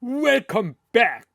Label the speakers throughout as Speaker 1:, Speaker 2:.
Speaker 1: Welcome back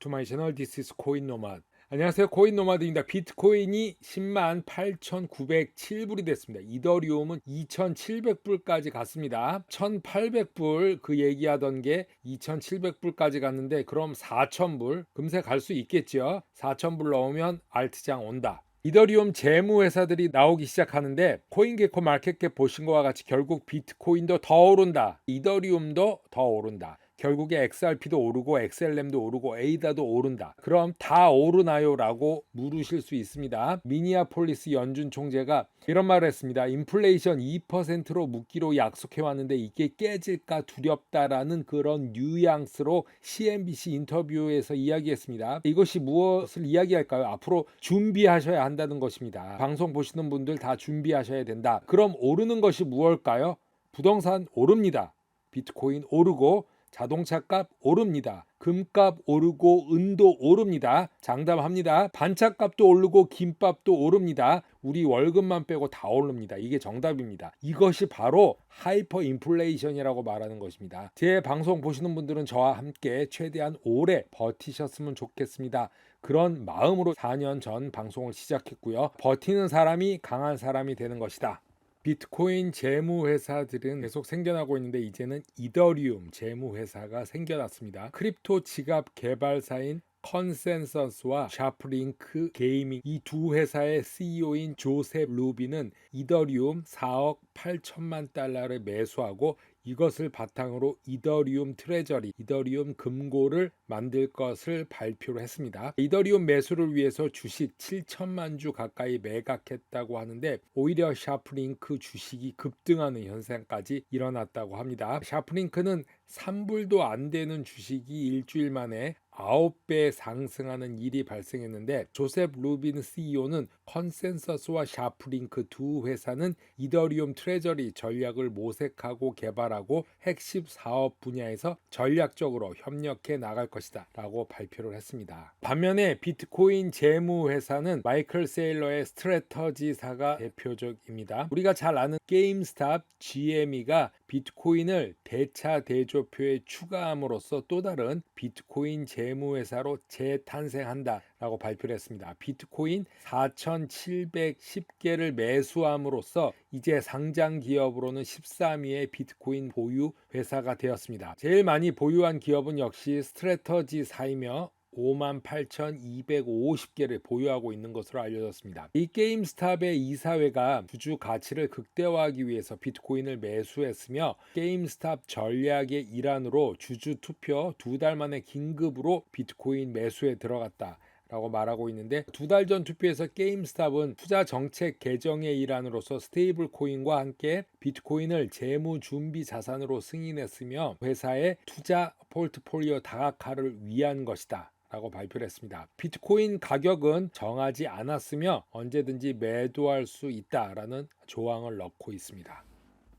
Speaker 1: to my channel. This is 코인 노마드. 안녕하세요. 코인 노마드입니다. 비트코인이 10만 8,907불이 됐습니다. 이더리움은 2,700불까지 갔습니다. 1,800불 그 얘기하던 게 2,700불까지 갔는데 그럼 4,000불 금세 갈 수 있겠죠. 4,000불 넣으면 알트장 온다. 이더리움 재무회사들이 나오기 시작하는데 코인게코 마켓캡 보신 것과 같이 결국 비트코인도 더 오른다. 이더리움도 더 오른다. 결국에 XRP도 오르고 XLM도 오르고 에이다도 오른다. 그럼 다 오르나요? 라고 물으실 수 있습니다. 미니아폴리스 연준 총재가 이런 말을 했습니다. 인플레이션 2%로 묶기로 약속해왔는데 이게 깨질까 두렵다라는 그런 뉘앙스로 CNBC 인터뷰에서 이야기했습니다. 이것이 무엇을 이야기할까요? 앞으로 준비하셔야 한다는 것입니다. 방송 보시는 분들 다 준비하셔야 된다. 그럼 오르는 것이 무엇일까요? 부동산 오릅니다. 비트코인 오르고 자동차값 오릅니다. 금값 오르고 은도 오릅니다. 장담합니다. 반찬값도 오르고 김밥도 오릅니다. 우리 월급만 빼고 다 오릅니다. 이게 정답입니다. 이것이 바로 하이퍼 인플레이션이라고 말하는 것입니다. 제 방송 보시는 분들은 저와 함께 최대한 오래 버티셨으면 좋겠습니다. 그런 마음으로 4년 전 방송을 시작했고요. 버티는 사람이 강한 사람이 되는 것이다. 비트코인 재무회사들은 계속 생겨나고 있는데 이제는 이더리움 재무회사가 생겨났습니다. 크립토 지갑 개발사인 컨센서스와 샤프링크 게이밍 이 두 회사의 CEO인 조셉 루비는 이더리움 4억 8천만 달러를 매수하고 이것을 바탕으로 이더리움 트레저리, 이더리움 금고를 만들 것을 발표를 했습니다. 이더리움 매수를 위해서 주식 7천만 주 가까이 매각했다고 하는데 오히려 샤프링크 주식이 급등하는 현상까지 일어났다고 합니다. 샤프링크는 3불도 안 되는 주식이 일주일 만에 9배 상승하는 일이 발생했는데 조셉 루빈 CEO는 컨센서스와 샤프링크 두 회사는 이더리움 트레저리 전략을 모색하고 개발하고 핵심 사업 분야에서 전략적으로 협력해 나갈 것이다 라고 발표를 했습니다. 반면에 비트코인 재무회사는 마이클 세일러의 스트래터지사가 대표적입니다. 우리가 잘 아는 게임스탑 GME가 비트코인을 대차 대조표에 추가함으로써 또 다른 비트코인 재무회사로 재탄생한다 라고 발표를 했습니다. 비트코인 4,710개를 매수함으로써 이제 상장 기업으로는 13위의 비트코인 보유 회사가 되었습니다. 제일 많이 보유한 기업은 역시 스트래터지사이며 58,250개를 보유하고 있는 것으로 알려졌습니다. 이 게임스탑의 이사회가 주주 가치를 극대화하기 위해서 비트코인을 매수했으며 게임스탑 전략의 일환으로 주주 투표 2달 만에 긴급으로 비트코인 매수에 들어갔다. 라고 말하고 있는데 2달 전 투표에서 게임스탑은 투자 정책 개정의 일환으로서 스테이블 코인과 함께 비트코인을 재무 준비 자산으로 승인했으며 회사의 투자 포트폴리오 다각화를 위한 것이다. 라고 발표를 했습니다. 비트코인 가격은 정하지 않았으며 언제든지 매도할 수 있다라는 조항을 넣고 있습니다.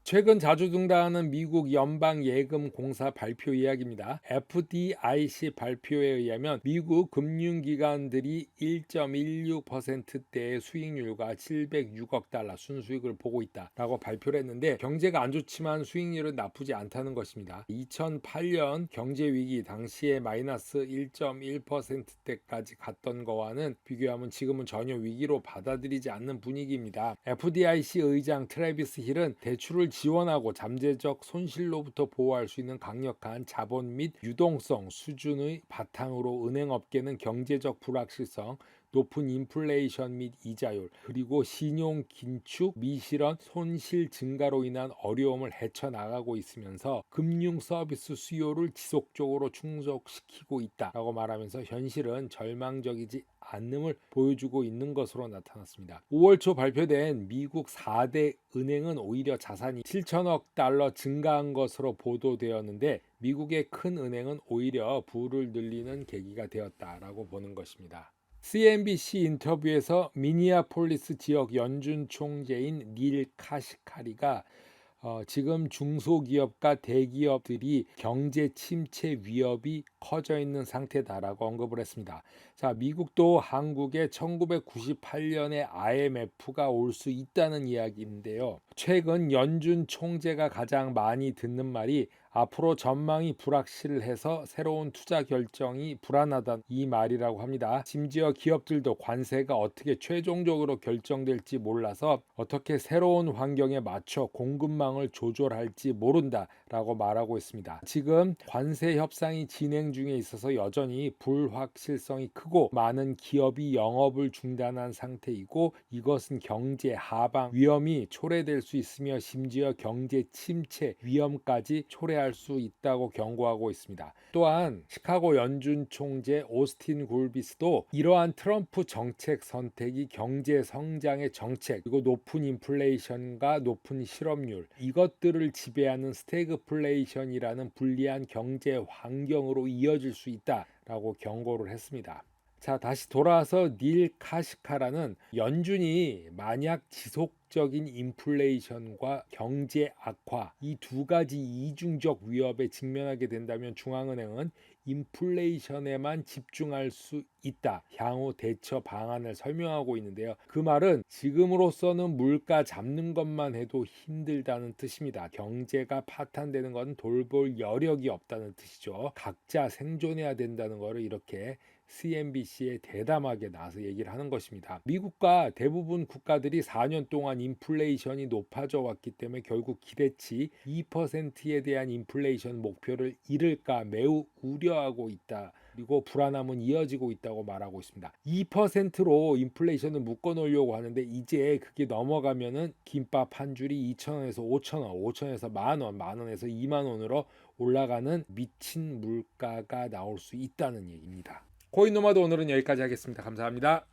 Speaker 1: 최근 자주 등장하는 미국 연방예금공사 발표 이야기입니다. FDIC 발표에 의하면 미국 금융기관들이 1.16%대의 수익률과 706억 달러 순수익을 보고 있다라고 발표를 했는데 경제가 안 좋지만 수익률은 나쁘지 않다는 것입니다. 2008년 경제위기 당시에 마이너스 1.1%대까지 갔던 거와는 비교하면 지금은 전혀 위기로 받아들이지 않는 분위기입니다. FDIC 의장 트래비스 힐은 대출을 지원하고 잠재적 손실로부터 보호할 수 있는 강력한 자본 및 유동성 수준의 바탕으로 은행업계는 경제적 불확실성, 높은 인플레이션 및 이자율, 그리고 신용 긴축, 미실현, 손실 증가로 인한 어려움을 헤쳐나가고 있으면서 금융 서비스 수요를 지속적으로 충족시키고 있다라고 말하면서 현실은 절망적이지 않음을 보여주고 있는 것으로 나타났습니다. 5월 초 발표된 미국 4대 은행은 오히려 자산이 7천억 달러 증가한 것으로 보도되었는데 미국의 큰 은행은 오히려 부를 늘리는 계기가 되었다라고 보는 것입니다. CNBC 인터뷰에서 미니아폴리스 지역 연준 총재인 닐 카시카리가 지금 중소기업과 대기업들이 경제 침체 위협이 커져 있는 상태다라고 언급을 했습니다. 자, 미국도 한국에 1998년에 IMF가 올 수 있다는 이야기인데요. 최근 연준 총재가 가장 많이 듣는 말이 앞으로 전망이 불확실해서 새로운 투자 결정이 불안하다 이 말이라고 합니다. 심지어 기업들도 관세가 어떻게 최종적으로 결정될지 몰라서 어떻게 새로운 환경에 맞춰 공급망을 조절할지 모른다라고 말하고 있습니다. 지금 관세 협상이 진행 중에 있어서 여전히 불확실성이 크고 많은 기업이 영업을 중단한 상태이고 이것은 경제 하방 위험이 초래될 수 있으며 심지어 경제 침체 위험까지 초래할 수 있다고 경고하고 있습니다. 또한 시카고 연준 총재 오스틴 굴비스도 이러한 트럼프 정책 선택이 경제 성장의 정책 그리고 높은 인플레이션과 높은 실업률 이것들을 지배하는 스태그플레이션이라는 불리한 경제 환경으로 이어질 수 있다라고 경고를 했습니다. 자, 다시 돌아와서 닐 카시카라는 연준이 만약 지속적인 인플레이션과 경제 악화 이 두 가지 이중적 위협에 직면하게 된다면 중앙은행은 인플레이션에만 집중할 수 있다. 향후 대처 방안을 설명하고 있는데요. 그 말은 지금으로서는 물가 잡는 것만 해도 힘들다는 뜻입니다. 경제가 파탄되는 건 돌볼 여력이 없다는 뜻이죠. 각자 생존해야 된다는 것을 이렇게 CNBC에 대담하게 나서 얘기를 하는 것입니다. 미국과 대부분 국가들이 4년 동안 인플레이션이 높아져 왔기 때문에 결국 기대치 2%에 대한 인플레이션 목표를 잃을까 매우 우려하고 있다. 그리고 불안함은 이어지고 있다고 말하고 있습니다. 2%로 인플레이션을 묶어놓으려고 하는데 이제 그게 넘어가면은 김밥 한 줄이 2,000원에서 5,000원, 5,000원에서 만원, 만원에서 2만원으로 올라가는 미친 물가가 나올 수 있다는 얘기입니다. 코인 노마드 오늘은 여기까지 하겠습니다. 감사합니다.